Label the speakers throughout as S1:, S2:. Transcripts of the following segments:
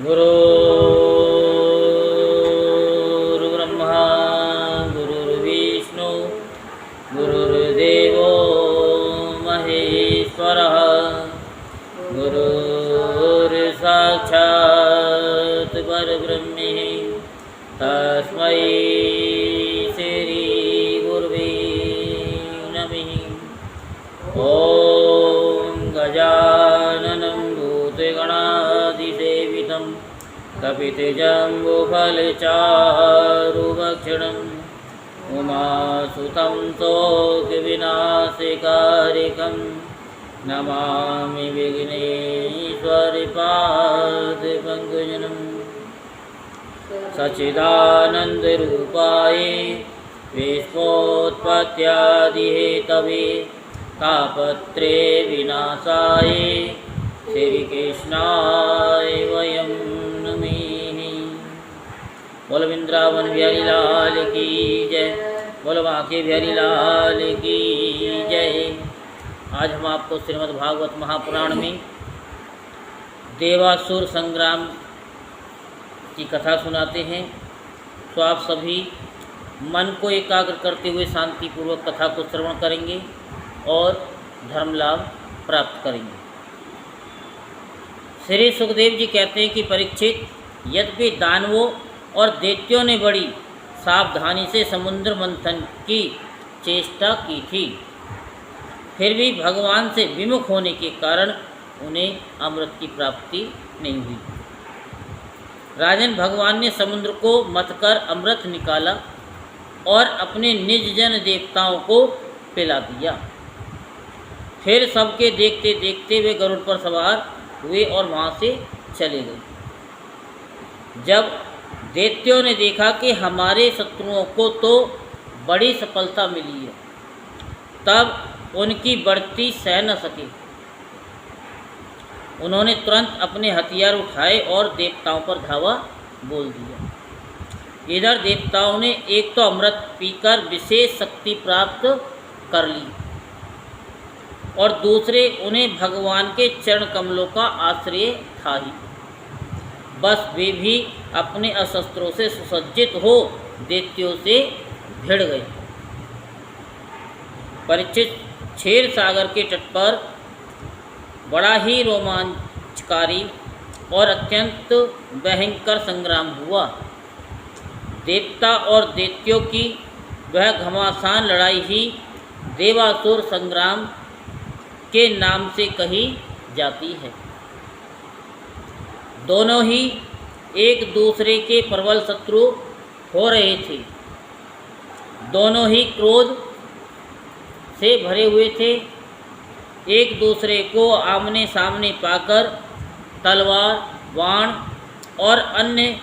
S1: गुरुर्ब्रह्मा गुरुर्विष्णु गुरुर्देवो महेश्वरः गुरुर्साक्षात् परब्रह्म तस्मै श्री गुरुवे नमः। ॐ गजाननं भूतगणाधिसेवितं कपितजम्बुफलचारुभक्षणम् उमासुतं शोकविनाशकारिकं नमामि विघ्नेश्वरपादपङ्कजम्। सच्चिदानन्दरूपाय विश्वोत्पत्त्यादिहेतवे तापत्रे विनाशाय श्रीकृष्णाय वयं नमः। बोल वृंदावन बिहारी लाल की जय, बोल बांके बिहारी लाल की जय। आज हम आपको श्रीमद् भागवत महापुराण में देवासुर संग्राम की कथा सुनाते हैं। तो आप सभी मन को एकाग्र करते हुए शांतिपूर्वक कथा को श्रवण करेंगे और धर्म लाभ प्राप्त करेंगे। श्री सुखदेव जी कहते हैं कि परीक्षित, यद्यपि दानवों और दैत्यों ने बड़ी सावधानी से समुद्र मंथन की चेष्टा की थी, फिर भी भगवान से विमुख होने के कारण उन्हें अमृत की प्राप्ति नहीं हुई। राजन, भगवान ने समुद्र को मथकर अमृत निकाला और अपने निज जन देवताओं को पिला दिया। फिर सबके देखते देखते वे गरुड़ पर सवार हुए और वहाँ से चले गए। जब दैत्यों ने देखा कि हमारे शत्रुओं को तो बड़ी सफलता मिली है, तब उनकी बढ़ती सह न सके। उन्होंने तुरंत अपने हथियार उठाए और देवताओं पर धावा बोल दिया। इधर देवताओं ने एक तो अमृत पीकर विशेष शक्ति प्राप्त कर ली और दूसरे उन्हें भगवान के चरण कमलों का आश्रय था ही। बस वे भी अपने अस्त्रों से सुसज्जित हो दैत्यों से भिड़ गए। परीक्षित, क्षीर सागर के तट पर बड़ा ही रोमांचकारी और अत्यंत भयंकर संग्राम हुआ। देवता और दैत्यों की वह घमासान लड़ाई ही देवासुर संग्राम के नाम से कही जाती है। दोनों ही एक दूसरे के प्रबल शत्रु हो रहे थे। दोनों ही क्रोध से भरे हुए थे। एक दूसरे को आमने सामने पाकर तलवार, बाण और अन्य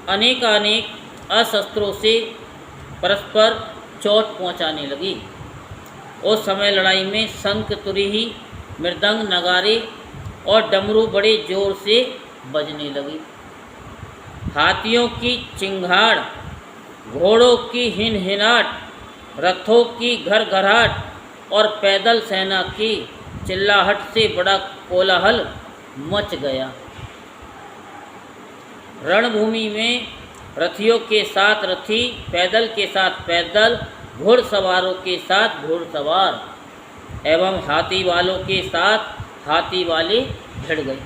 S1: अनेकानेक अस्त्रों से परस्पर चोट पहुंचाने लगी। उस समय लड़ाई में शंख, तुरही, मृदंग, नगारे और डमरू बड़े जोर से बजने लगी। हाथियों की चिंगाड़, घोड़ों की हिनहिनाट, रथों की घरघराहट और पैदल सेना की चिल्लाहट से बड़ा कोलाहल मच गया। रणभूमि में रथियों के साथ रथी, पैदल के साथ पैदल, घुड़सवारों के साथ घुड़सवार एवं हाथी वालों के साथ हाथी वाले भिड़ गए।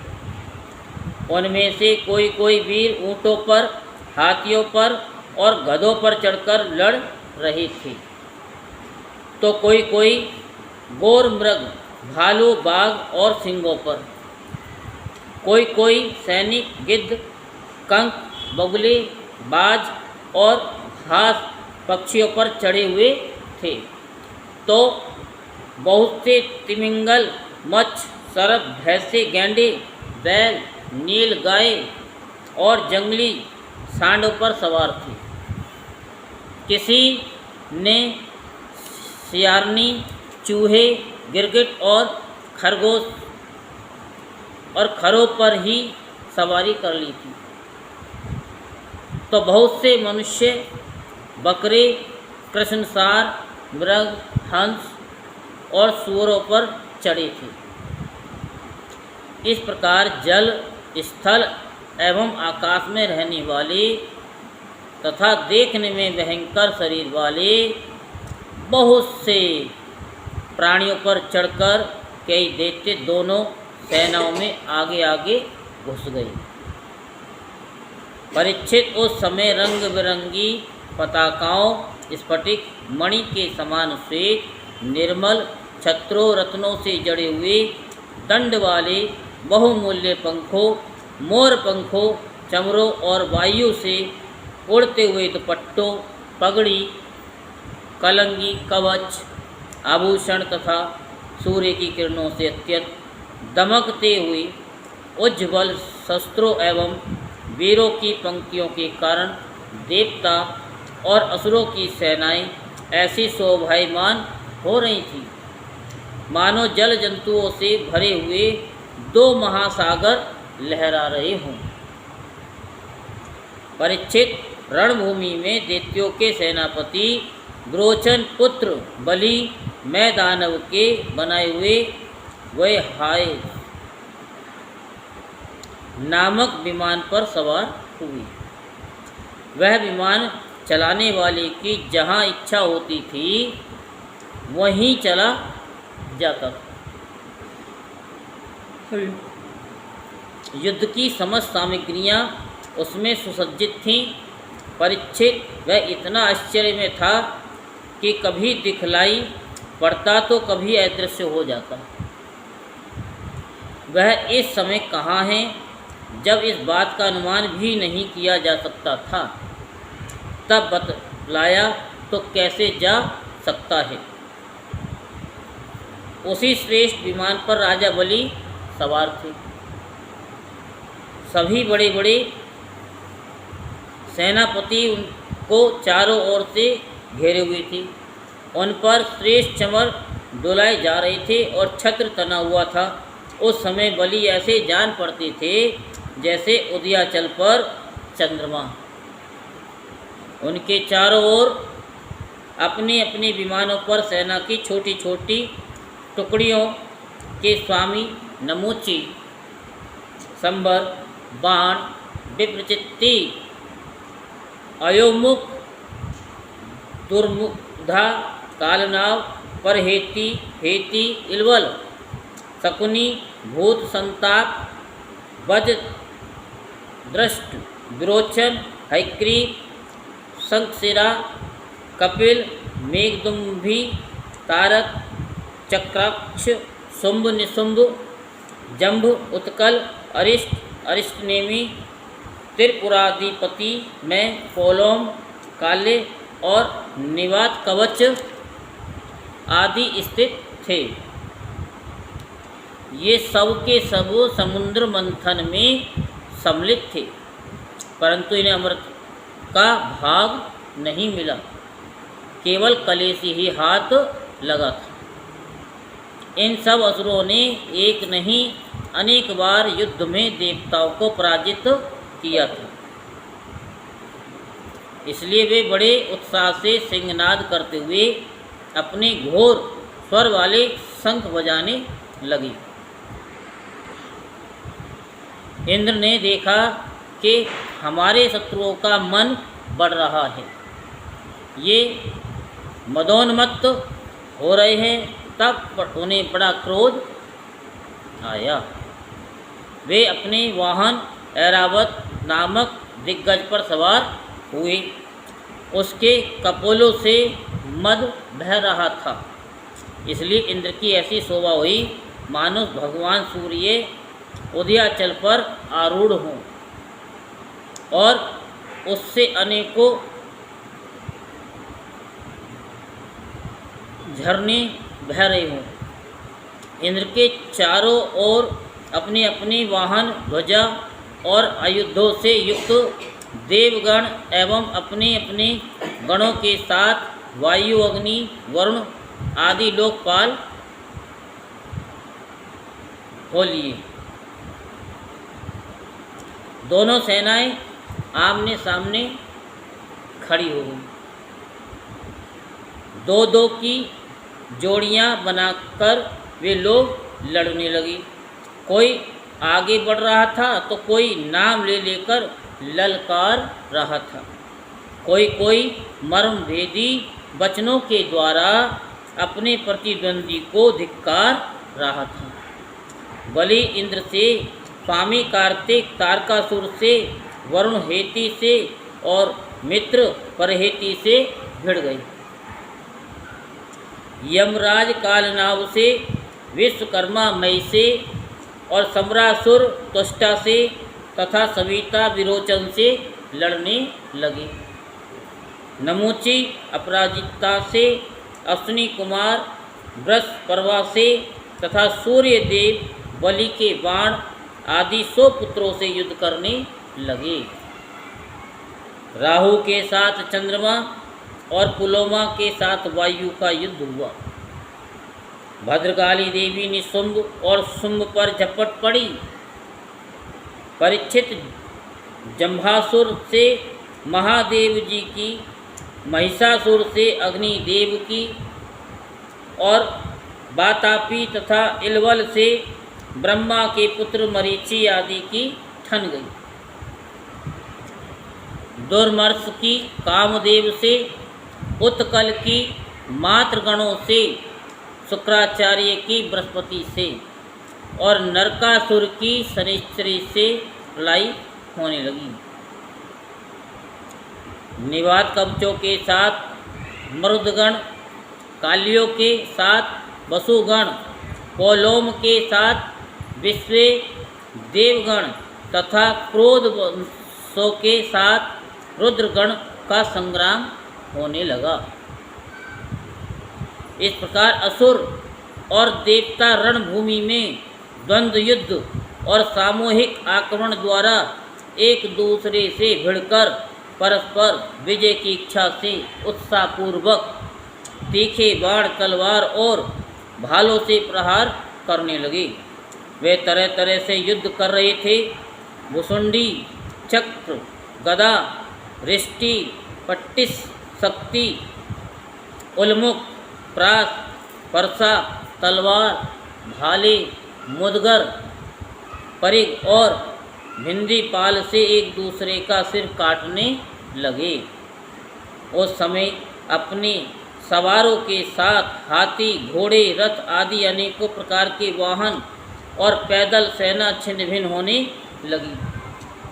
S1: उनमें से कोई कोई वीर ऊँटों पर, हाथियों पर और गधों पर चढ़कर लड़ रहे थे, तो कोई कोई गोर मृग, भालू, बाघ और सिंहों पर, कोई कोई सैनिक गिद्ध, कंक, बगुले, बाज और घास पक्षियों पर चढ़े हुए थे। तो बहुत से तिमिंगल, मच्छ, सरप, भैंसे, गैंडे, बैल, नील गाय और जंगली सांडों पर सवार थे। किसी ने सियारनी, चूहे, गिरगिट और खरगोश और खरों पर ही सवारी कर ली थी। तो बहुत से मनुष्य, बकरे, कृष्णसार, मृग, हंस और सूअरों पर चढ़े थे। इस प्रकार जल, स्थल एवं आकाश में रहने वाले तथा देखने में भयंकर शरीर वाले बहुत से प्राणियों पर चढ़कर कई दैत्य दोनों सेनाओं में आगे आगे घुस गए। परीक्षित उस समय रंग बिरंगी पताकाओं, स्फटिक मणि के समान श्वेत निर्मल छत्रों रत्नों से जड़े हुए दंड वाले बहुमूल्य पंखों, मोर पंखों, चमरों और वायु से उड़ते हुए दुपट्टों, पगड़ी, कलंगी, कवच, आभूषण तथा सूर्य की किरणों से अत्यंत दमकते हुए उज्ज्वल शस्त्रों एवं वीरों की पंक्तियों के कारण देवता और असुरों की सेनाएं ऐसी शोभायमान हो रही थीं मानो जल जंतुओं से भरे हुए दो महासागर लहरा रहे हों। परीक्षित रणभूमि में दैत्यों के सेनापति ग्रोचन पुत्र बलि मैं दानव के बनाए हुए वह हाय नामक विमान पर सवार हुई। वह विमान चलाने वाले की जहाँ इच्छा होती थी वहीं चला जाता था। युद्ध की समस्त सामग्रियाँ उसमें सुसज्जित थीं। परीक्षित वह इतना आश्चर्य में था कि कभी दिखलाई पड़ता तो कभी अदृश्य हो जाता। वह इस समय कहाँ है जब इस बात का अनुमान भी नहीं किया जा सकता था, तब बतलाया तो कैसे जा सकता है। उसी श्रेष्ठ विमान पर राजा बलि सवार थे। सभी बड़े बड़े सेनापति उनको चारों ओर से घेरे हुए थे। उन पर श्रेष्ठ चमर डुलाए जा रहे थे और छत्र तना हुआ था। उस समय बलि ऐसे जान पड़ते थे जैसे उदयाचल पर चंद्रमा। उनके चारों ओर अपने अपने विमानों पर सेना की छोटी छोटी टुकड़ियों के स्वामी नमूची, संबर, बाण, विप्रचित्ति, अयोमुख, दुर्मुधा, कालनाव, परहेती, हेती, इलवल, शकुनी, भूत संताप, वज्र, दृष्ट, विरोचन, हैक्री, शंखशिरा, कपिल, मेघदुम्भी, तारक, चक्राक्ष, शुंभ निशुंभ, जंभ, उत्कल, अरिष्ट, अरिष्टनेमी, त्रिपुराधिपति में पोलोम, काले और निवात कवच आदि स्थित थे। ये सब के सब समुद्र मंथन में सम्मिलित थे, परंतु इन्हें अमृत का भाग नहीं मिला, केवल कलेशी ही हाथ लगा था। इन सब असुरों ने एक नहीं अनेक बार युद्ध में देवताओं को पराजित किया था। इसलिए वे बड़े उत्साह से सिंहनाद करते हुए अपने घोर स्वर वाले शंख बजाने लगे। इंद्र ने देखा कि हमारे शत्रुओं का मन बढ़ रहा है, ये मदोन्मत्त हो रहे हैं। तब उन्हें बड़ा क्रोध आया। वे अपने वाहन ऐरावत नामक दिग्गज पर सवार हुए। उसके कपोलों से मद बह रहा था, इसलिए इंद्र की ऐसी शोभा हुई मानो भगवान सूर्य उदयाचल पर आरूढ़ हों और उससे अनेकों झरने बह रहे हों। इंद्र के चारों ओर अपने अपने वाहन, ध्वजा और आयुधों से युक्त देवगण एवं अपने अपने गणों के साथ वायु, अग्नि, वरुण आदि लोकपाल हो लिए। दोनों सेनाएं आमने सामने खड़ी हो गई। दो दो की जोड़ियां बनाकर वे लोग लड़ने लगे। कोई आगे बढ़ रहा था तो कोई नाम ले लेकर ललकार रहा था, कोई कोई मर्मभेदी वचनों के द्वारा अपने प्रतिद्वंदी को धिक्कार रहा था। बलि इंद्र से, स्वामी कार्तिक तारकासुर से, वरुण हेति से और मित्र परहेति से भिड़ गई। यमराज कालनाव से, विश्वकर्मा मई से और सम्रासुर त्वष्टा से तथा सविता विरोचन से लड़ने लगे। नमूची अपराजिता से, अश्विनी कुमार बृहस्पति से तथा सूर्य देव बलि के बाण आदि 100 पुत्रों से युद्ध करने लगे। राहु के साथ चंद्रमा और पुलोमा के साथ वायु का युद्ध हुआ। भद्रकाली देवी ने शुंभ और शुंभ पर झपट पड़ी। परीक्षित जम्भासुर से महादेव जी की, महिषासुर से अग्निदेव की और वातापी तथा इलवल से ब्रह्मा के पुत्र मरीचि आदि की ठन गई। दुर्मर्ष की कामदेव से, उत्कल की मातृगणों से, शुक्राचार्य की बृहस्पति से और नरकासुर की शनिश्चरी से लड़ाई होने लगी। निवात कवचों के साथ मरुदगण, कालियों के साथ वसुगण, पोलोम के साथ विश्व देवगण तथा क्रोध वंशों के साथ रुद्रगण का संग्राम होने लगा। इस प्रकार असुर और देवता रणभूमि में द्वंद्व युद्ध और सामूहिक आक्रमण द्वारा एक दूसरे से भिड़कर परस्पर विजय की इच्छा से उत्साहपूर्वक तीखे बाण, तलवार और भालों से प्रहार करने लगे। वे तरह तरह से युद्ध कर रहे थे। भुसुंडी, चक्र, गदा, रिष्टि, पट्टिस, शक्ति, उल्मुख, प्रास, परसा, तलवार, भाले, मुदगर, परिग और भिंदी पाल से एक दूसरे का सिर काटने लगे। उस समय अपने सवारों के साथ हाथी, घोड़े, रथ आदि अनेकों प्रकार के वाहन और पैदल सेना छिन्न भिन्न होने लगी।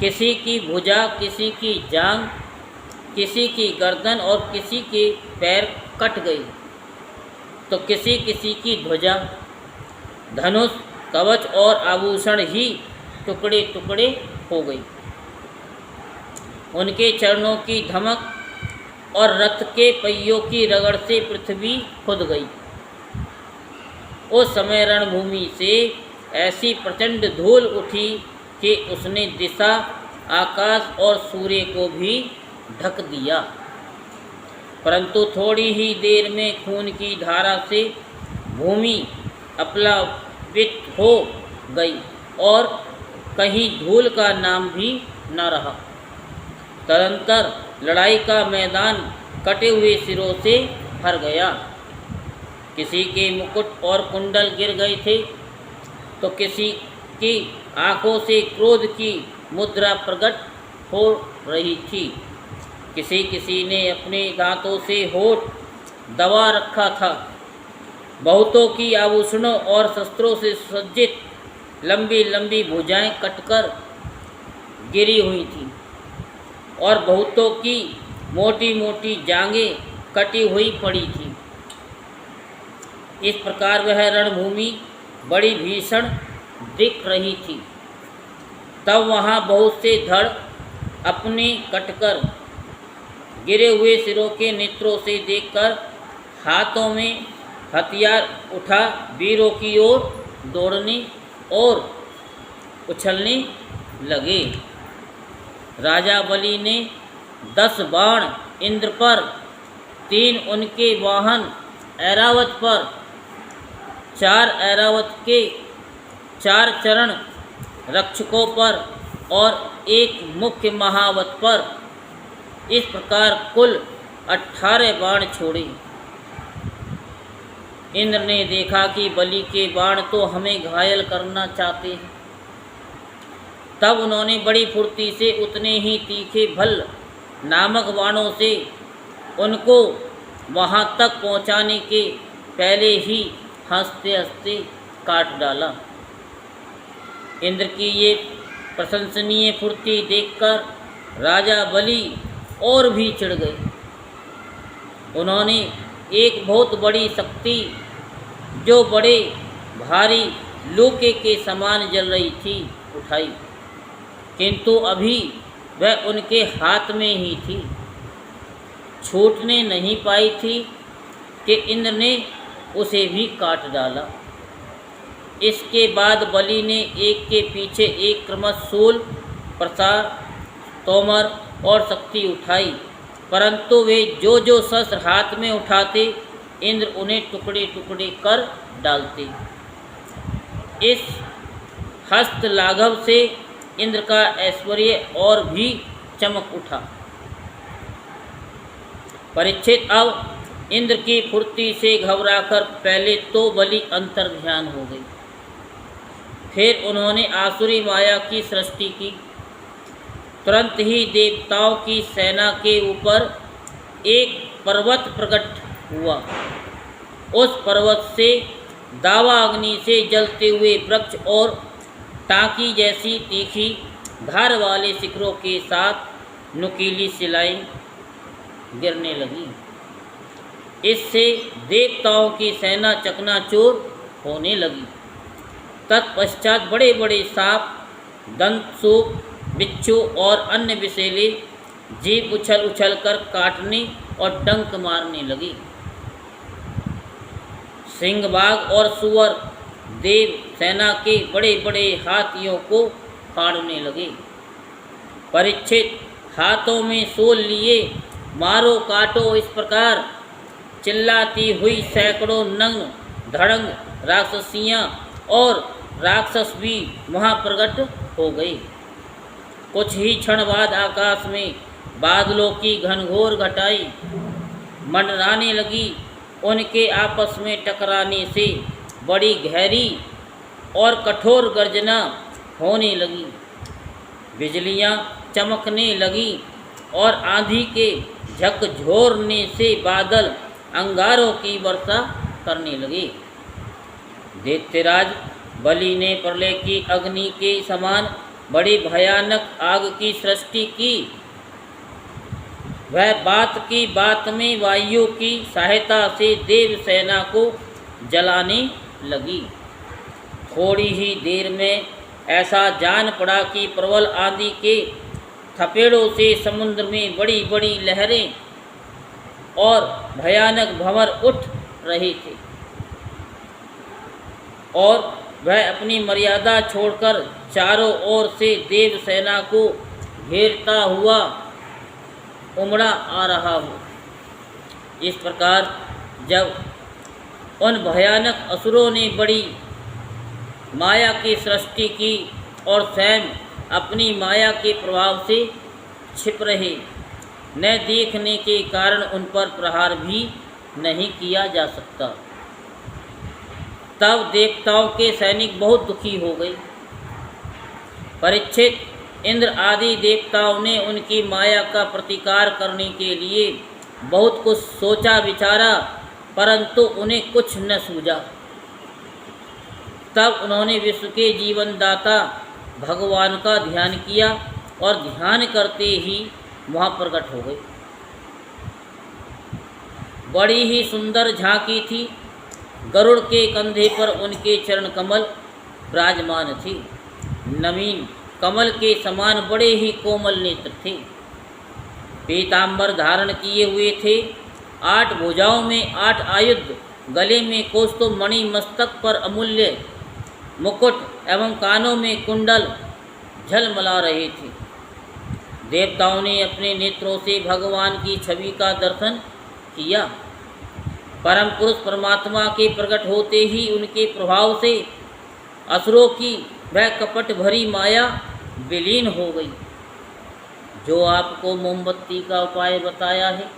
S1: किसी की भुजा, किसी की जांग, किसी की गर्दन और किसी के पैर कट गई, तो किसी किसी की ध्वजा, धनुष, कवच और आभूषण ही टुकड़े टुकड़े हो गई। उनके चरणों की धमक और रथ के पहियों की रगड़ से पृथ्वी खुद गई। उस समय रणभूमि से ऐसी प्रचंड धूल उठी कि उसने दिशा, आकाश और सूर्य को भी ढक दिया। परंतु थोड़ी ही देर में खून की धारा से भूमि अप्लावित हो गई और कहीं धूल का नाम भी न रहा। तदंतर लड़ाई का मैदान कटे हुए सिरों से भर गया। किसी के मुकुट और कुंडल गिर गए थे, तो किसी की आंखों से क्रोध की मुद्रा प्रकट हो रही थी। किसी किसी ने अपने दांतों से होठ दबा रखा था। बहुतों की आभूषणों और शस्त्रों से सुसज्जित लंबी लंबी भुजाएं कटकर गिरी हुई थीं और बहुतों की मोटी मोटी जांघें कटी हुई पड़ी थीं। इस प्रकार वह रणभूमि बड़ी भीषण दिख रही थी। तब वहाँ बहुत से धड़ अपने कटकर गिरे हुए सिरों के नेत्रों से देखकर हाथों में हथियार उठा वीरों की ओर दौड़ने और उछलने लगे। राजा बलि ने 10 बाण इंद्र पर, 3 उनके वाहन ऐरावत पर, 4 ऐरावत के 4 चरण रक्षकों पर और 1 मुख्य महावत पर, इस प्रकार कुल 18 बाण छोड़े। इंद्र ने देखा कि बलि के बाण तो हमें घायल करना चाहते हैं, तब उन्होंने बड़ी फुर्ती से उतने ही तीखे भल्ल नामक बाणों से उनको वहाँ तक पहुँचाने के पहले ही हंसते हंसते काट डाला। इंद्र की ये प्रशंसनीय फुर्ती देखकर राजा बलि और भी चिढ़ गए। उन्होंने एक बहुत बड़ी शक्ति जो बड़े भारी लोके के समान जल रही थी उठाई, किंतु अभी वह उनके हाथ में ही थी, छूटने नहीं पाई थी कि इंद्र ने उसे भी काट डाला। इसके बाद बलि ने एक के पीछे एक क्रमशः शूल, प्रसार, तोमर और शक्ति उठाई, परंतु वे जो जो शस्त्र हाथ में उठाते इंद्र उन्हें टुकड़े टुकड़े कर डालते। इस हस्त लाघव से इंद्र का ऐश्वर्य और भी चमक उठा। परीक्षित अब इंद्र की फुर्ती से घबराकर पहले तो बलि अंतर्ध्यान हो गई, फिर उन्होंने आसुरी माया की सृष्टि की। तुरंत ही देवताओं की सेना के ऊपर एक पर्वत प्रकट हुआ। उस पर्वत से दावा अग्नि से जलते हुए वृक्ष और टाँकी जैसी तीखी धार वाले शिखरों के साथ नुकीली शिलाएं गिरने लगी। इससे देवताओं की सेना चकनाचूर होने लगी। तत्पश्चात बड़े बड़े सांप, दंतसूप, बिच्छू और अन्य विषैले जीव उछल उछल कर काटने और डंक मारने लगी। सिंह, बाघ और सुअर देव सेना के बड़े बड़े हाथियों को फाड़ने लगे। परीक्षित हाथों में शूल लिए मारो काटो इस प्रकार चिल्लाती हुई सैकड़ों नग्न धड़ंग राक्षसियाँ और राक्षस भी वहाँ प्रकट हो गए। कुछ ही क्षण बाद आकाश में बादलों की घनघोर घटाई मंडराने लगी। उनके आपस में टकराने से बड़ी गहरी और कठोर गर्जना होने लगी। बिजलियाँ चमकने लगी और आंधी के झकझोरने से बादल अंगारों की वर्षा करने लगे। दैत्यराज बलि ने प्रलय की अग्नि के समान बड़ी भयानक आग की सृष्टि की। वह बात की बात में वायु की सहायता से देव सेना को जलाने लगी। थोड़ी ही देर में ऐसा जान पड़ा कि प्रबल आंधी के थपेड़ों से समुद्र में बड़ी बड़ी लहरें और भयानक भंवर उठ रहे थे और वह अपनी मर्यादा छोड़कर चारों ओर से देव सेना को घेरता हुआ उमड़ा आ रहा हो। इस प्रकार जब उन भयानक असुरों ने बड़ी माया की सृष्टि की और स्वयं अपनी माया के प्रभाव से छिप रहे, न देखने के कारण उन पर प्रहार भी नहीं किया जा सकता, तब देवताओं के सैनिक बहुत दुखी हो गए। परीक्षित, इंद्र आदि देवताओं ने उनकी माया का प्रतिकार करने के लिए बहुत कुछ सोचा विचारा, परंतु उन्हें कुछ न सूझा। तब उन्होंने विश्व के जीवनदाता भगवान का ध्यान किया और ध्यान करते ही वहाँ प्रकट हो गए। बड़ी ही सुंदर झांकी थी। गरुड़ के कंधे पर उनके चरण कमल विराजमान थे। नवीन कमल के समान बड़े ही कोमल नेत्र थे। पीतांबर धारण किए हुए थे। 8 भुजाओं में 8 आयुध, गले में कौस्तुभ मणि, मस्तक पर अमूल्य मुकुट एवं कानों में कुंडल झलमला रहे थे। देवताओं ने अपने नेत्रों से भगवान की छवि का दर्शन किया। परम पुरुष परमात्मा के प्रकट होते ही उनके प्रभाव से असुरों की वह कपट भरी माया विलीन हो गई। जो आपको मोमबत्ती का उपाय बताया है,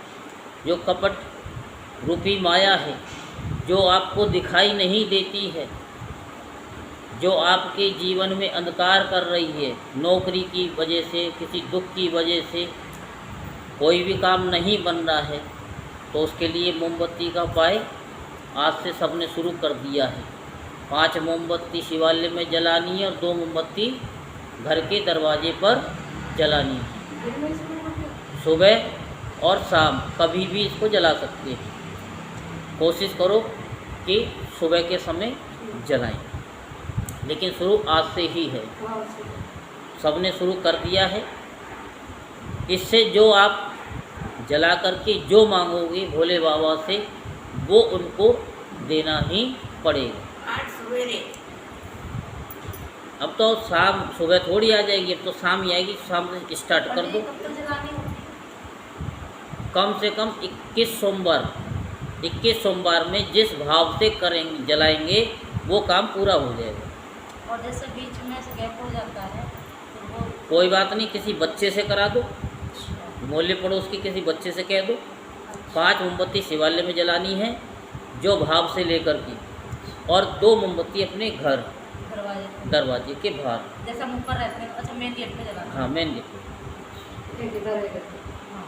S1: जो कपट रूपी माया है, जो आपको दिखाई नहीं देती है, जो आपके जीवन में अंधकार कर रही है, नौकरी की वजह से, किसी दुख की वजह से कोई भी काम नहीं बन रहा है, तो उसके लिए मोमबत्ती का उपाय आज से सबने शुरू कर दिया है। 5 मोमबत्ती शिवालय में जलानी है और 2 मोमबत्ती घर के दरवाजे पर जलानी है। सुबह और शाम कभी भी इसको जला सकते हैं। कोशिश करो कि सुबह के समय जलाएं, लेकिन शुरू आज से ही है, सबने शुरू कर दिया है। इससे जो आप जला करके जो मांगोगे भोले बाबा से, वो उनको देना ही पड़ेगा।
S2: आज सवेरे
S1: अब तो शाम, सुबह थोड़ी आ जाएगी, अब तो शाम ही आएगी। शाम से स्टार्ट कर दो।
S2: कब तक जलानी होगी?
S1: कम से कम 21 सोमवार, 21 सोमवार में जिस भाव से करेंगे, जलाएंगे, वो काम पूरा हो जाएगा।
S2: और जैसे बीच में से गैप हो जाता है तो वो
S1: कोई बात नहीं, किसी बच्चे से करा दो, मोहल्ले पड़ोस की किसी बच्चे से कह दो। 5 मोमबत्ती शिवालय में जलानी है जो भाव से लेकर की, और 2 मोमबत्ती अपने घर दरवाजे के बाहर,
S2: जैसा मुँह पर रहते हैं। अच्छा, मेन गेट पे जलाना।
S1: हाँ मेन गेट पे।
S2: हाँ।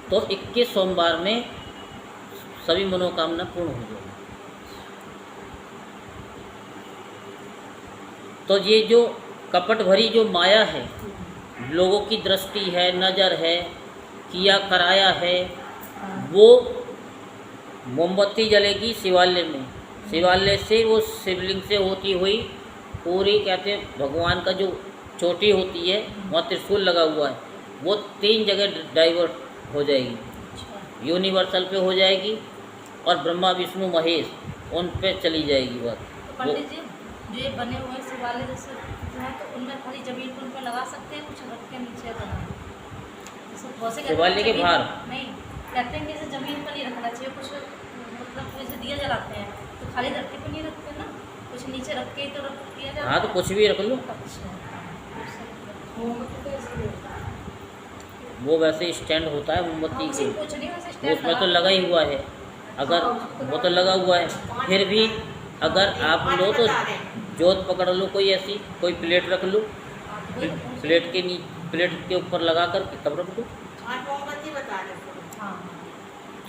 S1: तो 21 सोमवार में सभी मनोकामना पूर्ण हो जाएगी। तो ये जो कपट भरी जो माया है, लोगों की दृष्टि है, नज़र है, किया कराया है, वो मोमबत्ती जलेगी शिवालय में। शिवालय से, वो शिवलिंग से होती हुई पूरी, कहते हैं भगवान का जो चोटी होती है, वहाँ त्रिशूल लगा हुआ है, वो 3 जगह डाइवर्ट हो जाएगी। यूनिवर्सल पे हो जाएगी और ब्रह्मा विष्णु महेश उन पे चली जाएगी बात।
S2: तो पंडित जी, जो ये बने हुए शिवालय जैसे हैं, तो उनमें खाली जमीन पर उनमें लगा सकते हैं, कुछ रख के नीचे जैसे
S1: शिवालय के बाहर
S2: नहीं, कहते हैं कि जैसे जमीन पर नहीं रखना चाहिए, कुछ मतलब जैसे दिया जलाते हैं तो खाली धरती पर नहीं रखते ना, कुछ नीचे रख के ही तो रख दिया जाता है।
S1: हाँ, तो कुछ भी रख लो।
S2: अच्छा,
S1: वो वैसे स्टैंड होता है मोमबत्ती के,
S2: कुछ नहीं वैसे स्टैंड
S1: उसमें तो लगा ही हुआ है। अगर वो तो लगा हुआ है, फिर भी अगर आप लो तो जोत पकड़ लो, कोई ऐसी कोई प्लेट रख लो, प्लेट के ऊपर लगा कर के तब रख दो।
S2: हाँ।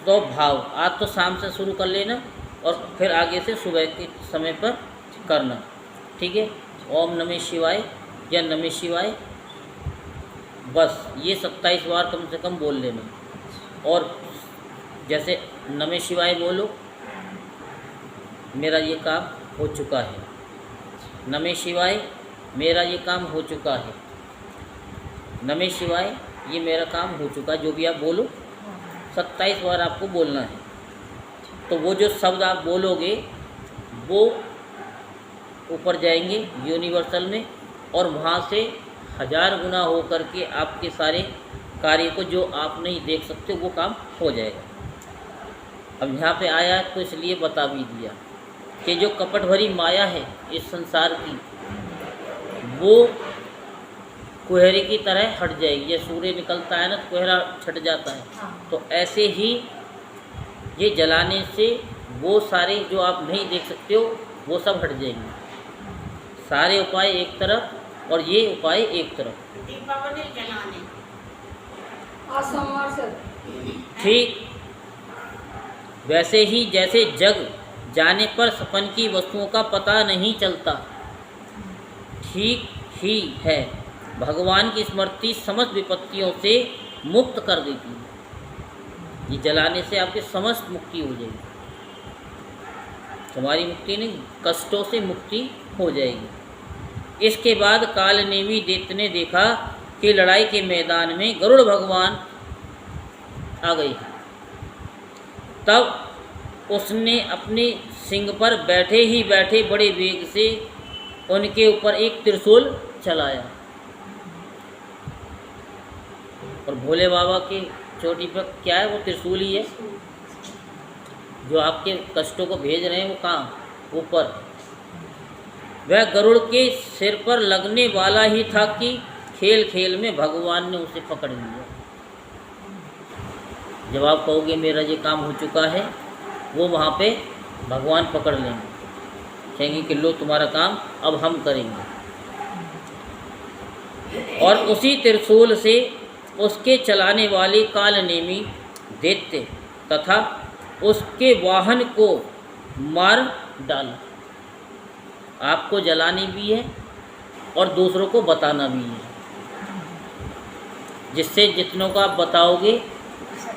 S1: तो भाव आज तो शाम से शुरू कर लेना और फिर आगे से सुबह के समय पर करना, ठीक है। ओम नमः शिवाय या नमः शिवाय, बस ये 27 बार कम से कम बोल लेना। और जैसे नमः शिवाय बोलो, मेरा ये काम हो चुका है, नमः शिवाय मेरा ये काम हो चुका है, नमः शिवाय ये मेरा काम हो चुका है, जो भी आप बोलो 27 बार आपको बोलना है। तो वो जो शब्द आप बोलोगे वो ऊपर जाएंगे यूनिवर्सल में, और वहाँ से 1000 गुना हो करके आपके सारे कार्य को जो आप नहीं देख सकते वो काम हो जाएगा। अब यहाँ पे आया तो इसलिए बता भी दिया कि जो कपट भरी माया है इस संसार की, वो कोहरे की तरह हट जाएगी। ये सूर्य निकलता है ना तो कोहरा छट जाता है, तो ऐसे ही ये जलाने से वो सारे जो आप नहीं देख सकते हो वो सब हट जाएंगे। सारे उपाय एक तरफ और ये उपाय एक तरफ।
S2: दीपावली जलाने
S3: आज सोमवार से
S1: ठीक वैसे ही जैसे जग जाने पर सपन की वस्तुओं का पता नहीं चलता, ठीक ही है भगवान की स्मृति समस्त विपत्तियों से मुक्त कर देती है। ये जलाने से आपकी समस्त मुक्ति हो जाएगी, तुम्हारी मुक्ति नहीं, कष्टों से मुक्ति हो जाएगी। इसके बाद कालनेमी दैत्य ने देखा कि लड़ाई के मैदान में गरुड़ भगवान आ गए। तब उसने अपने सिंह पर बैठे ही बैठे बड़े वेग से उनके ऊपर एक त्रिशूल चलाया, और भोले बाबा की चोटी पर क्या है, वो त्रिशूल ही है जो आपके कष्टों को भेज रहे हैं। वो कहाँ ऊपर, वह गरुड़ के सिर पर लगने वाला ही था कि खेल खेल में भगवान ने उसे पकड़ लिया। जब आप कहोगे मेरा ये काम हो चुका है, वो वहाँ पे भगवान पकड़ लेंगे। कहेंगे कि लो तुम्हारा काम अब हम करेंगे। और उसी त्रिशूल से उसके चलाने वाले कालनेमी दैत्य तथा उसके वाहन को मार डाला। आपको जलानी भी है और दूसरों को बताना भी है, जिससे जितनों का आप बताओगे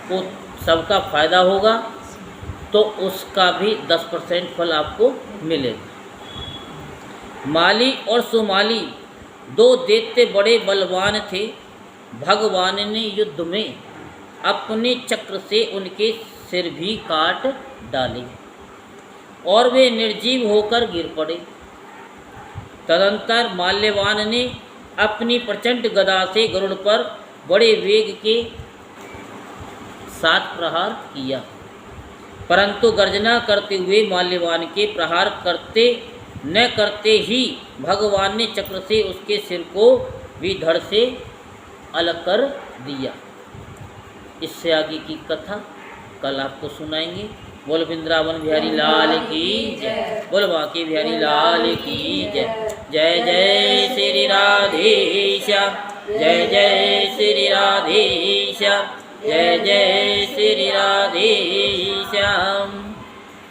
S1: वो सबका फ़ायदा होगा, तो उसका भी 10% फल आपको मिलेगा। माली और सुमाली दो दैत्य बड़े बलवान थे। भगवान ने युद्ध में अपने चक्र से उनके सिर भी काट डाले और वे निर्जीव होकर गिर पड़े। तदंतर माल्यवान ने अपनी प्रचंड गदा से गरुड़ पर बड़े वेग के साथ प्रहार किया, परंतु गर्जना करते हुए माल्यवान के प्रहार करते न करते ही भगवान ने चक्र से उसके सिर को भी धड़ से अलग कर दिया। इससे आगे की कथा कल आपको सुनाएंगे। बोल वृंदावन बिहारी लाल की जय, बोल बांके बिहारी लाल की जय। जय जय श्री राधेश्याम, जय जय श्री राधेश्याम, जय जय श्री राधेश्याम।